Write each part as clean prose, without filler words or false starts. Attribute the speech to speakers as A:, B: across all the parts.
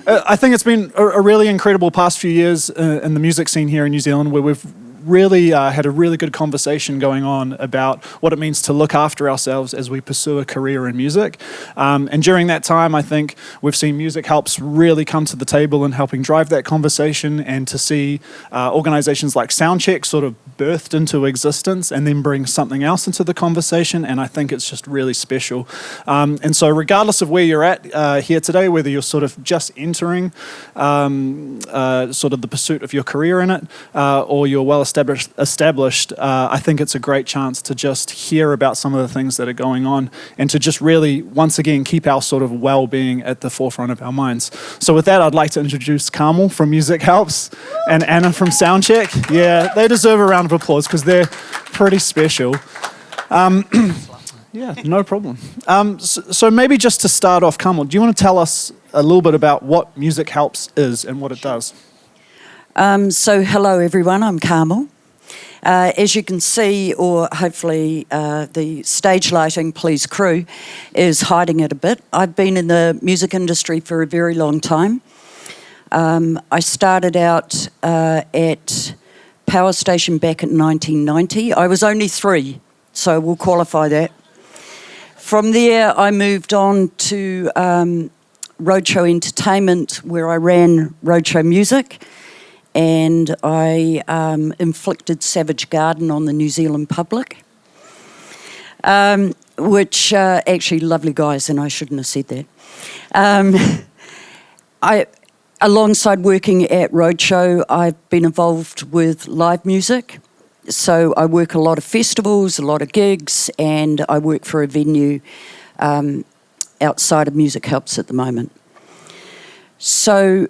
A: I think it's been a really incredible past few years in the music scene here in New Zealand, where we've really had a really good conversation going on about what it means to look after ourselves as we pursue a career in music. And during that time, I think we've seen MusicHelps really come to the table in helping drive that conversation, and to see organizations like SoundCheck sort of birthed into existence and then bring something else into the conversation. And I think it's just really special. And so regardless of where you're at here today, whether you're sort of just entering sort of the pursuit of your career in it, or you're well established, I think it's a great chance to just hear about some of the things that are going on, and to just really, once again, keep our sort of well-being at the forefront of our minds. So with that, I'd like to introduce Carmel from MusicHelps and Anna from SoundCheck. Yeah, they deserve a round of applause because they're pretty special. Yeah, no problem. So maybe just to start off, Carmel, do you want to tell us a little bit about what MusicHelps is and what it does?
B: So hello everyone, I'm Carmel. As you can see, or hopefully the stage lighting, please crew, is hiding it a bit. I've been in the music industry for a very long time. I started out at Power Station back in 1990. I was only 3, so we'll qualify that. From there, I moved on to Roadshow Entertainment, where I ran Roadshow Music, and I inflicted Savage Garden on the New Zealand public, which actually lovely guys, and I shouldn't have said that. Alongside working at Roadshow, I've been involved with live music. So I work a lot of festivals, a lot of gigs, and I work for a venue outside of MusicHelps at the moment. So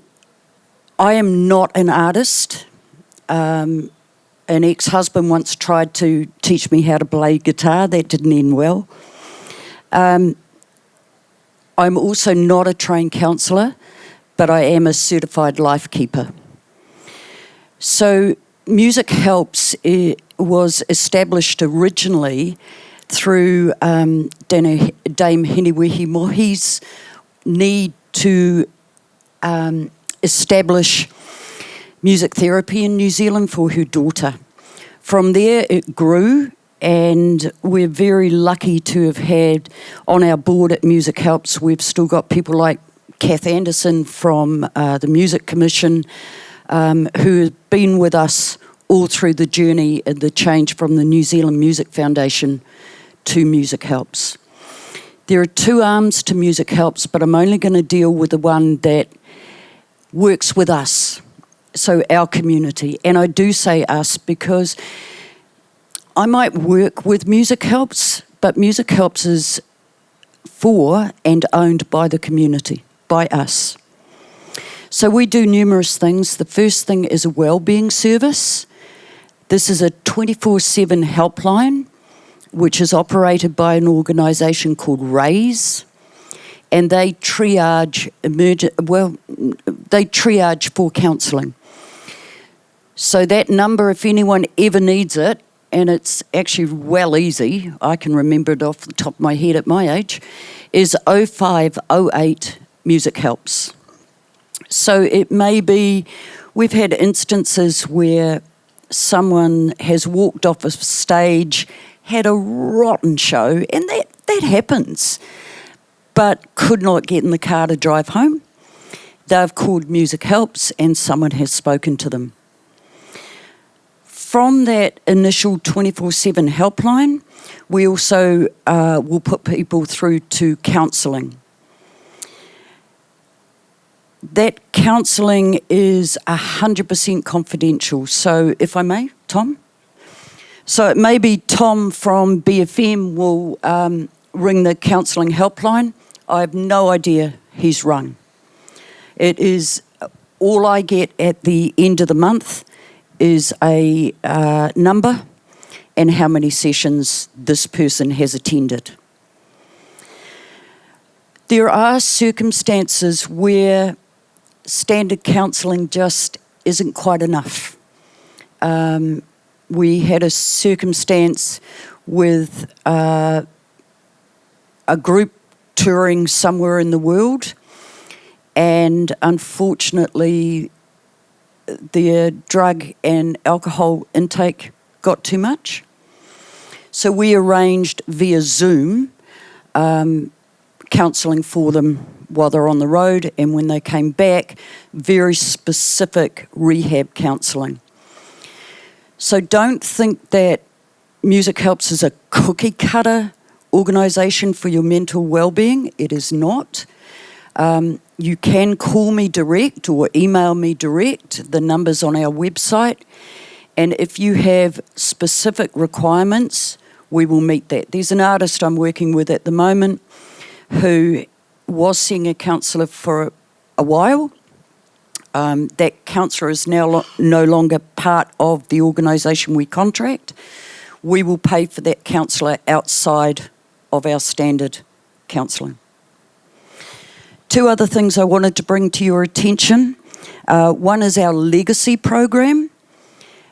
B: I am not an artist. An ex-husband once tried to teach me how to play guitar. That didn't end well. I'm also not a trained counsellor, but I am a certified life keeper. So MusicHelps was established originally through Dame Hiniwehi Mohi's need to establish music therapy in New Zealand for her daughter. From there it grew, and we're very lucky to have had on our board at MusicHelps, we've still got people like Kath Anderson from the Music Commission, who has been with us all through the journey and the change from the New Zealand Music Foundation to MusicHelps. There are 2 arms to MusicHelps, but I'm only going to deal with the one that works with us, so our community. And I do say us because I might work with MusicHelps, but MusicHelps is for and owned by the community, by us. So we do numerous things. The first thing is a wellbeing service. This is a 24/7 helpline, which is operated by an organisation called RAISE, and they triage for counselling. So that number, if anyone ever needs it, and it's actually well easy, I can remember it off the top of my head at my age, is 0508 MusicHelps. So it may be, we've had instances where someone has walked off a stage, had a rotten show, and that happens, but could not get in the car to drive home. They've called MusicHelps and someone has spoken to them. From that initial 24/7 helpline, we also will put people through to counselling. That counselling is 100% confidential. So if I may, Tom? So it may be Tom from BFM will ring the counselling helpline. I have no idea he's rung. It is, all I get at the end of the month is a number and how many sessions this person has attended. There are circumstances where standard counselling just isn't quite enough. We had a circumstance with a group touring somewhere in the world, and unfortunately their drug and alcohol intake got too much. So we arranged via Zoom counselling for them while they're on the road, and when they came back, very specific rehab counselling. So don't think that MusicHelps is a cookie cutter organisation for your mental wellbeing. It is not. You can call me direct or email me direct. The number's on our website. And if you have specific requirements, we will meet that. There's an artist I'm working with at the moment who was seeing a counsellor for a while. That counsellor is now no longer part of the organisation we contract. We will pay for that counsellor outside of our standard counselling. Two other things I wanted to bring to your attention. One is our legacy program.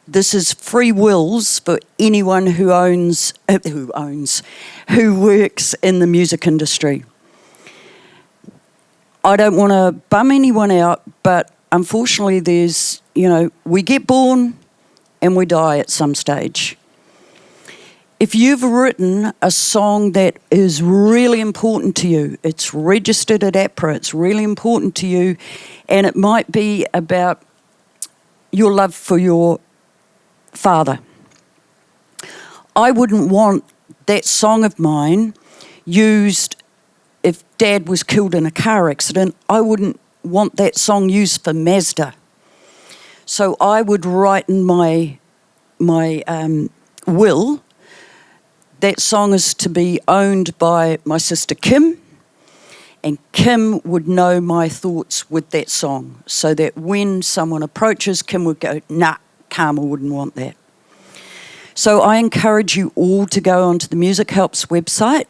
B: This is free wills for anyone who works in the music industry. I don't want to bum anyone out, but unfortunately we get born and we die at some stage. If you've written a song that is really important to you, it's registered at APRA, it's really important to you, and it might be about your love for your father. I wouldn't want that song of mine used if Dad was killed in a car accident. I wouldn't want that song used for Mazda. So I would write in my will, that song is to be owned by my sister Kim, and Kim would know my thoughts with that song, so that when someone approaches, Kim would go, nah, Carmel wouldn't want that. So I encourage you all to go onto the MusicHelps website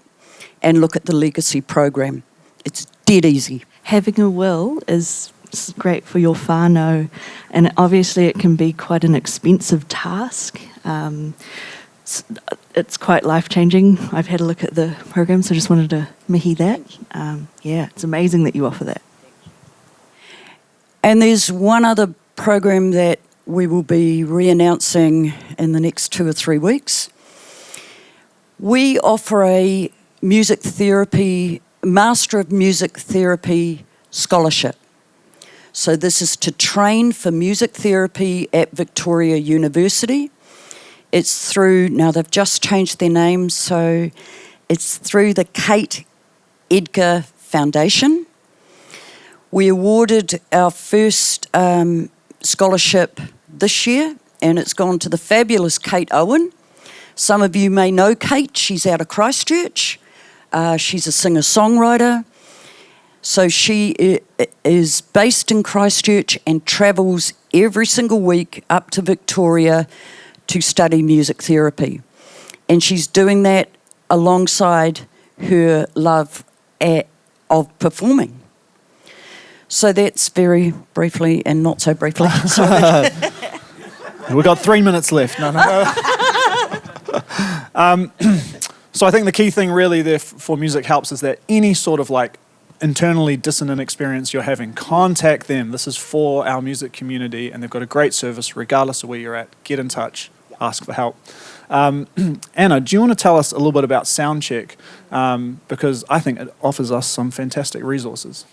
B: and look at the legacy program. It's dead easy.
C: Having a will is great for your whānau, and obviously it can be quite an expensive task. It's quite life-changing. I've had a look at the program, so I just wanted to mihi that. It's amazing that you offer that.
B: And there's one other program that we will be re-announcing in the next 2 or 3 weeks. We offer a music therapy, Master of Music Therapy scholarship. So this is to train for music therapy at Victoria University. It's through, now they've just changed their name, so it's through the Kate Edgar Foundation. We awarded our first scholarship this year, and it's gone to the fabulous Kate Owen. Some of you may know Kate. She's out of Christchurch. She's a singer-songwriter. So she is based in Christchurch and travels every single week up to Victoria to study music therapy. And she's doing that alongside her love of performing. So that's very briefly and not so briefly.
A: We've got 3 minutes left. No. So I think the key thing really there for MusicHelps is that any sort of internally dissonant experience you're having, contact them. This is for our music community, and they've got a great service regardless of where you're at. Get in touch. Ask for help. Anna, do you want to tell us a little bit about SoundCheck? Because I think it offers us some fantastic resources.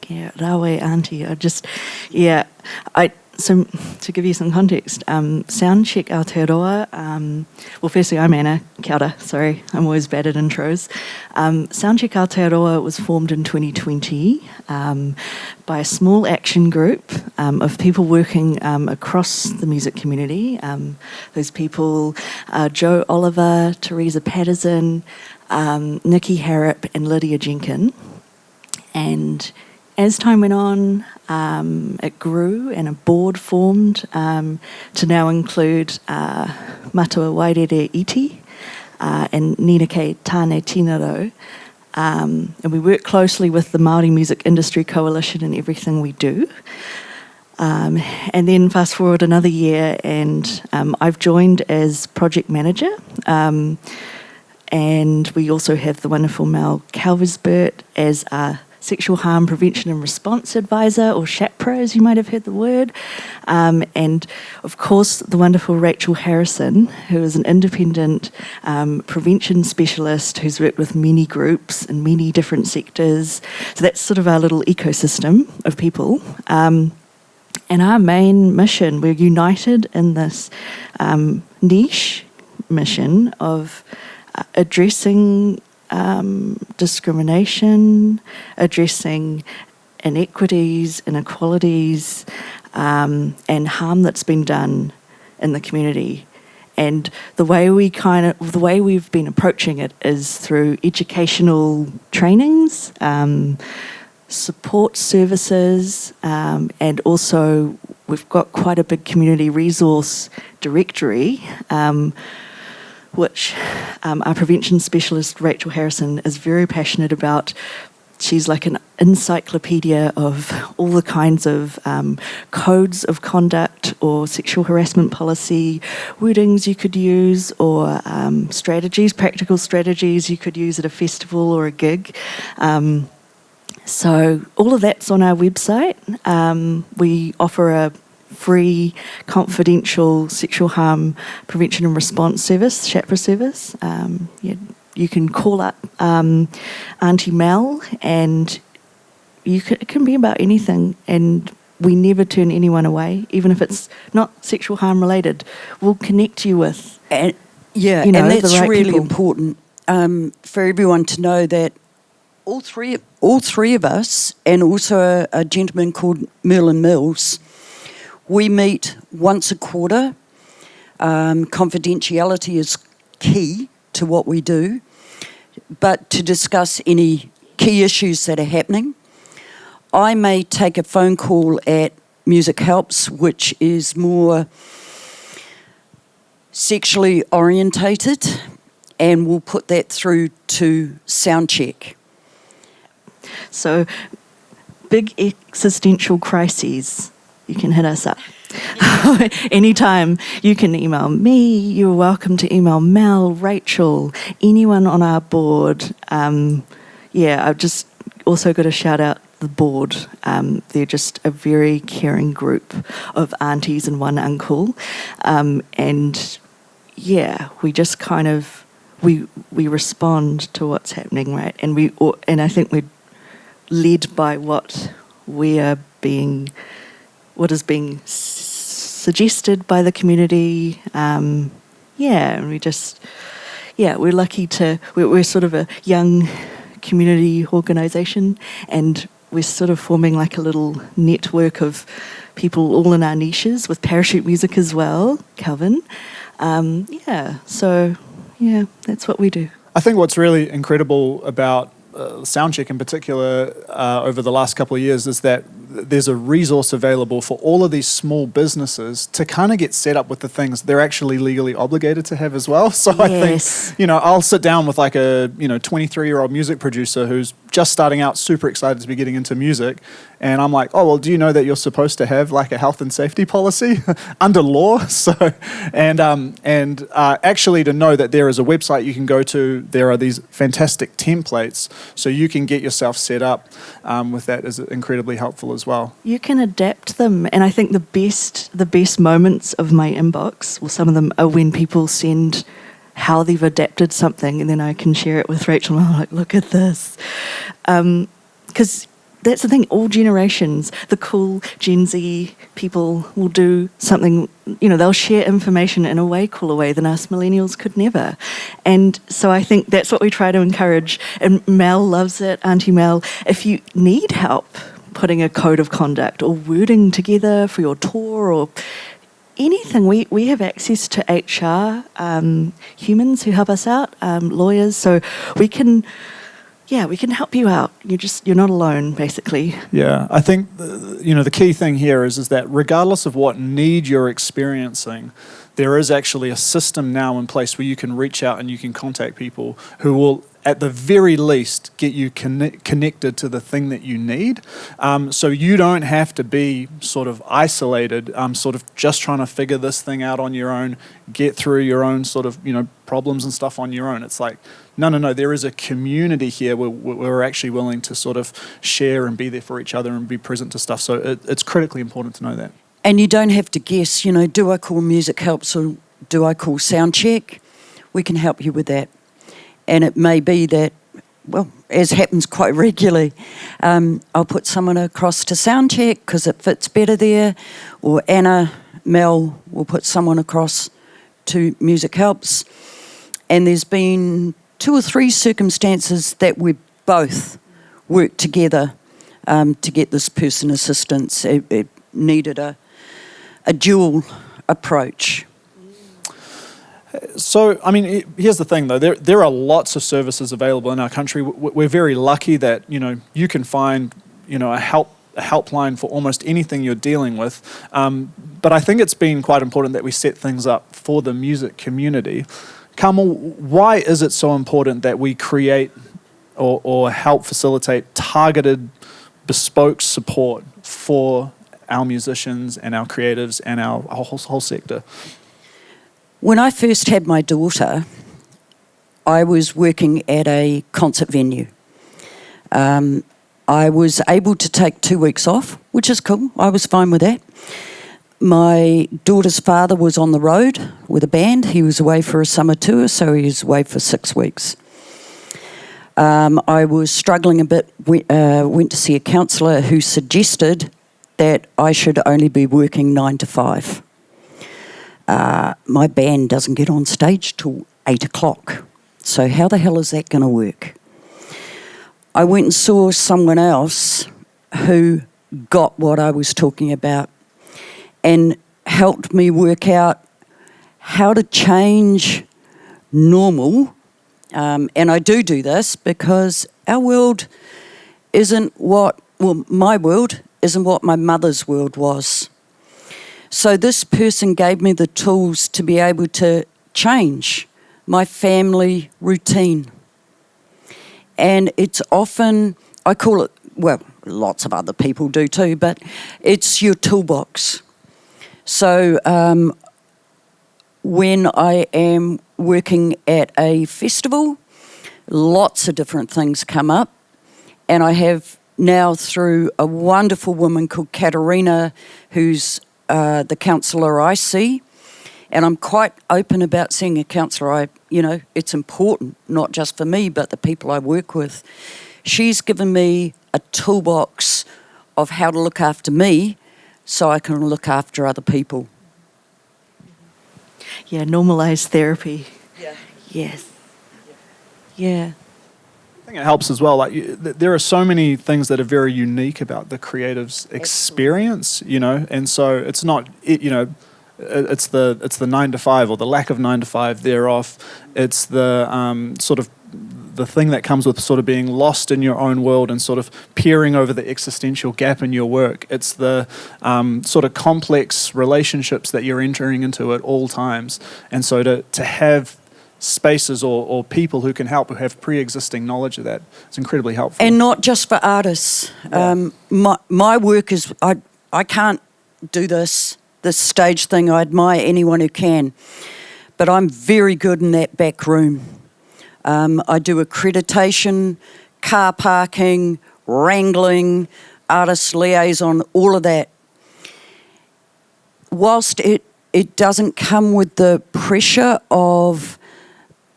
C: Yeah, rawe auntie. So to give you some context, SoundCheck Aotearoa, well, firstly, I'm Anna. Kia ora, sorry, I'm always bad at intros. SoundCheck Aotearoa was formed in 2020 by a small action group of people working across the music community. Those people are Joe Oliver, Teresa Patterson, Nikki Harrop, and Lydia Jenkin. And as time went on, it grew and a board formed to now include Matua Wairere Iti and Nina Kei Tāne Tinaro. And we work closely with the Māori Music Industry Coalition in everything we do. And then fast forward another year and I've joined as project manager. And we also have the wonderful Mel Calversbert as our Sexual Harm Prevention and Response Advisor, or SHAPRA, as you might have heard the word. And of course, the wonderful Rachel Harrison, who is an independent prevention specialist who's worked with many groups in many different sectors. So that's sort of our little ecosystem of people. And our main mission, we're united in this niche mission of addressing discrimination, addressing inequities, inequalities, and harm that's been done in the community. And the way we've been approaching it is through educational trainings, support services, and also we've got quite a big community resource directory, which our prevention specialist, Rachel Harrison, is very passionate about. She's like an encyclopedia of all the kinds of codes of conduct or sexual harassment policy wordings you could use, or strategies, practical strategies you could use at a festival or a gig. So all of that's on our website. We offer a free, confidential sexual harm prevention and response service, SHAPRA service. You can call up Auntie Mel, and it can be about anything, and we never turn anyone away, even if it's not sexual harm related. We'll connect you with,
B: and
C: and
B: that's
C: the right
B: really
C: people.
B: important for everyone to know that all three of us, and also a gentleman called Merlin Mills, we meet once a quarter. Confidentiality is key to what we do, but to discuss any key issues that are happening. I may take a phone call at MusicHelps, which is more sexually orientated, and we'll put that through to SoundCheck.
C: So, big existential crises, you can hit us up. Anytime. You can email me, you're welcome to email Mel, Rachel, anyone on our board. I've just also got to shout out the board. They're just a very caring group of aunties and one uncle. We just kind of, we respond to what's happening, right? And I think we're led by what is being suggested by the community. And we're lucky we're sort of a young community organisation, and we're sort of forming like a little network of people all in our niches, with parachute music as well, Calvin. That's what we do.
A: I think what's really incredible about SoundCheck in particular over the last couple of years is that there's a resource available for all of these small businesses to kind of get set up with the things they're actually legally obligated to have as well. So
C: Yes.
A: I think, I'll sit down with like a, 23-year-old music producer who's just starting out, super excited to be getting into music. And I'm like, oh, well, do you know that you're supposed to have like a health and safety policy under law? So, actually to know that there is a website you can go to, there are these fantastic templates, so you can get yourself set up with that is incredibly helpful as well.
C: You can adapt them, and I think the best moments of my inbox, well, some of them are when people send how they've adapted something, and then I can share it with Rachel, and I'm like, look at this. Because that's the thing, all generations, the cool Gen Z people will do something, they'll share information in a way cooler way than us millennials could never. And so I think that's what we try to encourage. And Mel loves it, Auntie Mel. If you need help putting a code of conduct or wording together for your tour or anything, we have access to HR humans who help us out, lawyers, so we can help you out. You're not alone, basically.
A: Yeah, I think the key thing here is that regardless of what need you're experiencing, there is actually a system now in place where you can reach out and you can contact people who will, at the very least, get you connected to the thing that you need. So you don't have to be sort of isolated, sort of just trying to figure this thing out on your own, get through your own sort of, problems and stuff on your own. It's like, no, there is a community here where we're actually willing to sort of share and be there for each other and be present to stuff. So it's critically important to know that.
B: And you don't have to guess, do I call MusicHelps or do I call SoundCheck? We can help you with that. And it may be that, well, as happens quite regularly, I'll put someone across to SoundCheck because it fits better there, or Mel will put someone across to MusicHelps. And there's been 2 or 3 circumstances that we both worked together to get this person assistance. It needed a dual approach.
A: So, I mean, here's the thing, though. There are lots of services available in our country. We're very lucky that, you can find, a helpline for almost anything you're dealing with. But I think it's been quite important that we set things up for the music community. Carmel, why is it so important that we create or help facilitate targeted, bespoke support for our musicians and our creatives and our whole sector?
B: When I first had my daughter, I was working at a concert venue. I was able to take 2 weeks off, which is cool. I was fine with that. My daughter's father was on the road with a band. He was away for a summer tour, so he was away for 6 weeks. I was struggling a bit, went to see a counsellor who suggested that I should only be working 9 to 5. My band doesn't get on stage till 8 o'clock. So how the hell is that going to work? I went and saw someone else who got what I was talking about and helped me work out how to change normal. And I do this because our world isn't my world isn't what my mother's world was. So this person gave me the tools to be able to change my family routine. And it's often, I call it, well, lots of other people do too, but it's your toolbox. So when I am working at a festival, lots of different things come up. And I have now, through a wonderful woman called Katerina, who's the counsellor I see, and I'm quite open about seeing a counsellor. It's important, not just for me, but the people I work with. She's given me a toolbox of how to look after me so I can look after other people.
C: Yeah, normalised therapy.
B: Yeah.
C: Yes.
B: Yeah.
A: I think it helps as well. Like there are so many things that are very unique about the creative's experience, and so it's not, it's the 9 to 5 or the lack of 9 to 5 thereof. It's the sort of the thing that comes with sort of being lost in your own world and sort of peering over the existential gap in your work. It's the sort of complex relationships that you're entering into at all times. And so to have spaces or people who can help, who have pre-existing knowledge of that, is incredibly helpful.
B: And not just for artists.
A: Yeah.
B: My work is, I can't do this stage thing. I admire anyone who can. But I'm very good in that back room. I do accreditation, car parking, wrangling, artist liaison, all of that. Whilst it doesn't come with the pressure of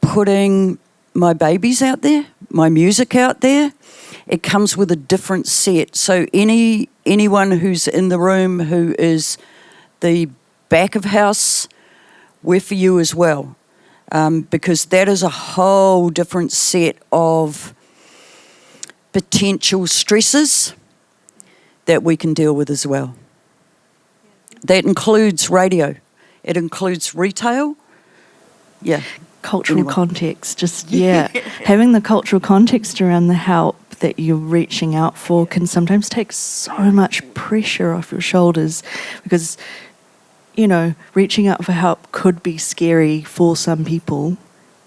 B: putting my babies out there, my music out there, it comes with a different set. So anyone who's in the room who is the back of house, we're for you as well. Because that is a whole different set of potential stresses that we can deal with as well. That includes radio. It includes retail. Yeah.
C: Cultural context, having the cultural context around the help that you're reaching out for can sometimes take so much pressure off your shoulders, because reaching out for help could be scary for some people.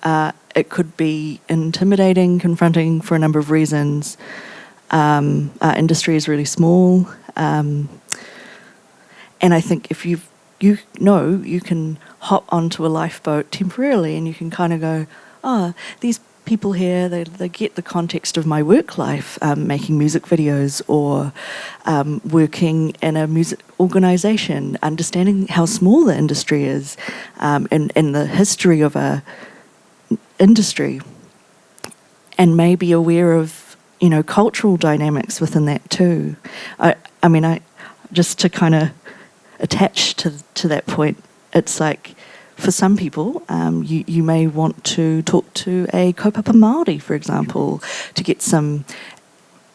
C: It could be intimidating, confronting for a number of reasons. Our industry is really small, and I think if you can hop onto a lifeboat temporarily and you can kind of go, these people here, they get the context of my work life, making music videos or working in a music organisation, understanding how small the industry is and the history of a industry, and maybe aware of, you know, cultural dynamics within that too. I just to kind of attach to that point, it's like, for some people, you may want to talk to a kaupapa Māori, for example, to get some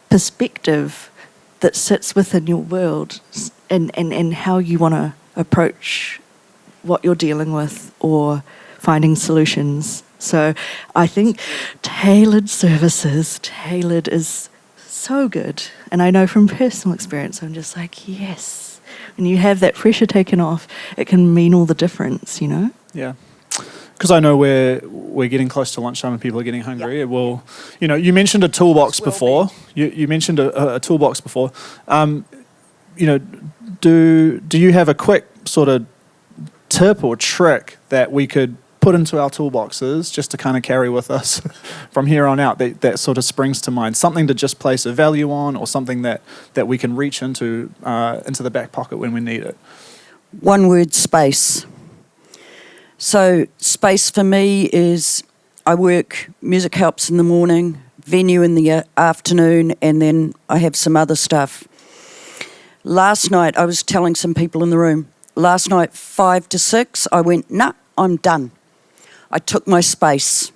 C: perspective that sits within your world and how you want to approach what you're dealing with or finding solutions. So I think tailored services, tailored is so good. And I know from personal experience, I'm just like, yes. When you have that pressure taken off, it can mean all the difference, you know?
A: Yeah. Because I know we're getting close to lunchtime and people are getting hungry. Yeah. Well, you know, you mentioned a toolbox before. You mentioned a toolbox before. You know, do you have a quick sort of tip or trick that we could put into our toolboxes just to kind of carry with us from here on out that sort of springs to mind? Something to just place a value on, or something that we can reach into the back pocket when we need it?
B: One word: space. So space for me is, I work MusicHelps in the morning, venue in the afternoon, and then I have some other stuff. Last night, I was telling some people in the room, last night 5 to 6, I went, nah, I'm done. I took my space.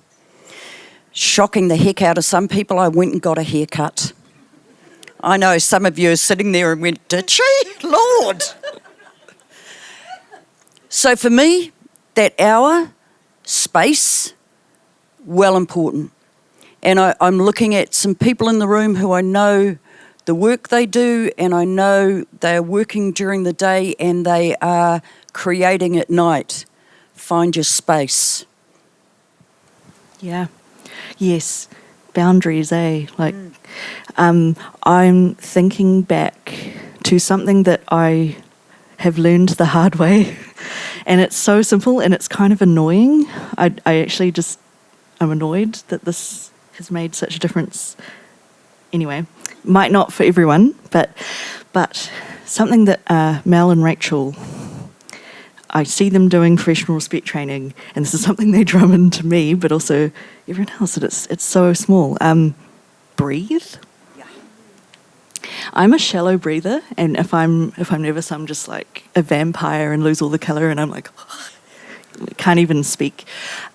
B: Shocking the heck out of some people, I went and got a haircut. I know some of you are sitting there and went, did she? Lord! So for me, that hour, space, well important. And I'm looking at some people in the room who I know the work they do, and I know they are working during the day and they are creating at night. Find your space.
C: Yeah. Yes. Boundaries, eh? Like, I'm thinking back to something that I have learned the hard way, and it's so simple and it's kind of annoying. I actually just, I'm annoyed that this has made such a difference. Anyway, might not for everyone, but something that Mel and Rachel, I see them doing professional respect training, and this is something they drum into me, but also everyone else. And it's so small. Breathe. Yeah. I'm a shallow breather, and if I'm nervous, I'm just like a vampire and lose all the colour, and I'm like can't even speak.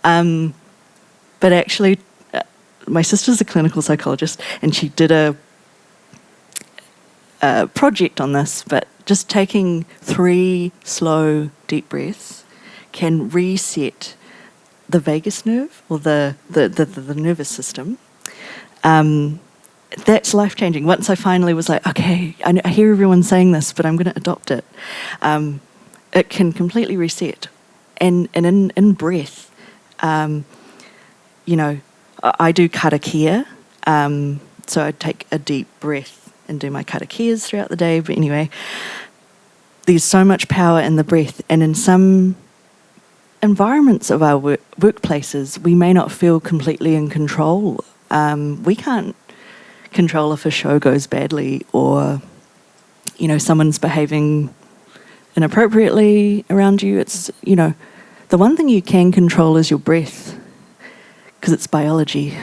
C: But actually, my sister's a clinical psychologist, and she did a project on this, but just taking 3 slow, deep breaths can reset the vagus nerve, or the nervous system. That's life-changing. Once I finally was like, okay, I hear everyone saying this, but I'm going to adopt it. It can completely reset. And in breath, you know, I do karakia, so I take a deep breath and do my karakias throughout the day. But anyway, there's so much power in the breath, and in some environments of our workplaces, we may not feel completely in control. We can't control if a show goes badly, or, you know, someone's behaving inappropriately around you. It's, you know, the one thing you can control is your breath, because it's biology.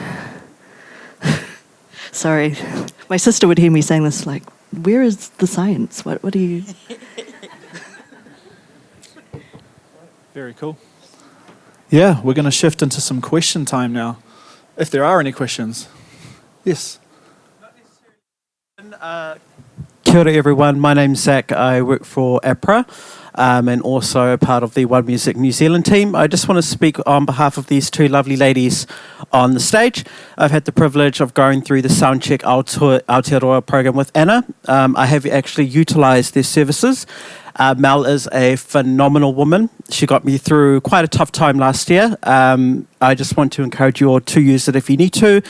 C: Sorry, my sister would hear me saying this, like, where is the science? What do you...
A: Very cool. Yeah, we're going to shift into some question time now, if there are any questions. Yes.
D: Kia ora everyone, my name's Zach. I work for APRA and also a part of the One Music New Zealand team. I just want to speak on behalf of these 2 lovely ladies on the stage. I've had the privilege of going through the SoundCheck Aotearoa program with Anna. I have actually utilised their services. Mel is a phenomenal woman. She got me through quite a tough time last year. I just want to encourage you all to use it if you need to,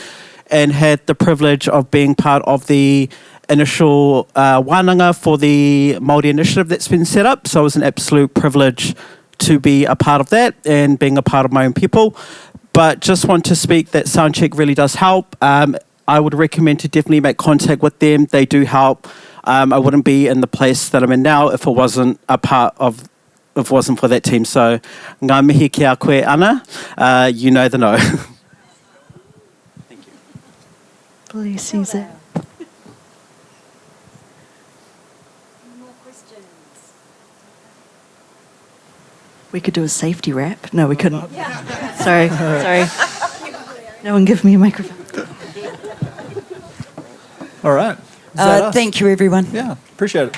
D: and had the privilege of being part of the initial wānanga for the Māori initiative that's been set up. So it was an absolute privilege to be a part of that and being a part of my own people. But just want to speak that SoundCheck really does help. I would recommend to definitely make contact with them. They do help. I wouldn't be in the place that I'm in now if it wasn't a part of, if it wasn't for that team. So, ngā mihi ki a koe ana, you know the no. Thank you.
C: Bless you, Zach. We could do a safety rap. No, we couldn't. Sorry. No one give me a microphone.
A: All right. Is that us?
B: Thank you, everyone.
A: Yeah, appreciate it.